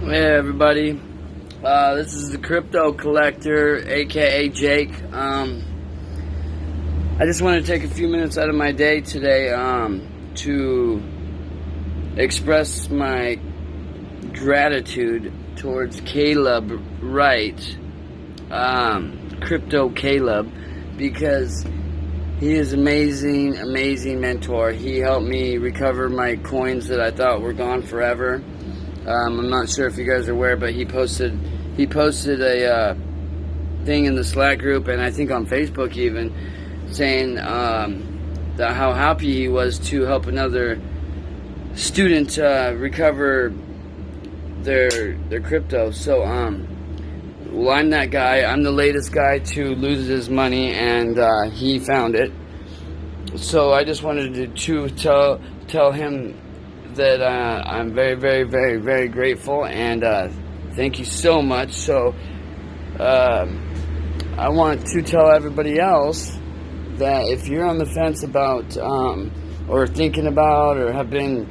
Hey everybody, this is the Crypto Collector, aka Jake. I just want to take a few minutes out of my day today to express my gratitude towards Caleb Wright, Crypto Caleb, because he is amazing mentor. He helped me recover my coins that I thought were gone forever. I'm not sure if you guys are aware, but he posted a thing in the Slack group, and I think on Facebook even, saying that how happy he was to help another student recover their crypto. So well, I'm that guy. I'm the latest guy to lose his money, and he found it. So I just wanted to tell him that I'm very grateful, and thank you so much. So I want to tell everybody else that if you're on the fence about or thinking about or have been,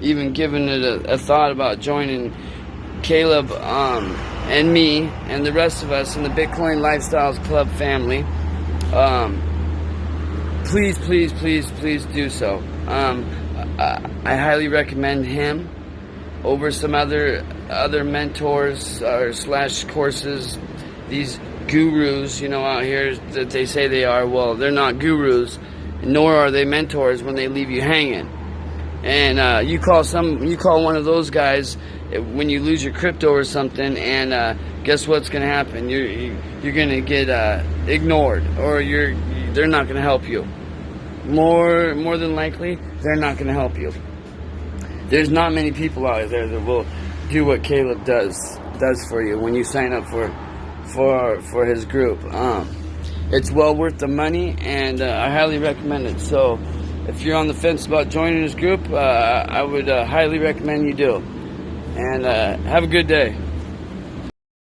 even given it a thought about joining Caleb and me and the rest of us in the Bitcoin Lifestyles Club family, please do so. I highly recommend him over some other mentors or / courses. These gurus, out here that they say they are, well, they're not gurus, nor are they mentors when they leave you hanging. And you call one of those guys when you lose your crypto or something, and guess what's going to happen? You're going to get ignored, or they're not going to help you. More than likely, they're not going to help you. There's not many people out there that will do what Caleb does for you when you sign up for his group. It's well worth the money, and I highly recommend it. So if you're on the fence about joining his group, I would highly recommend you do. And have a good day.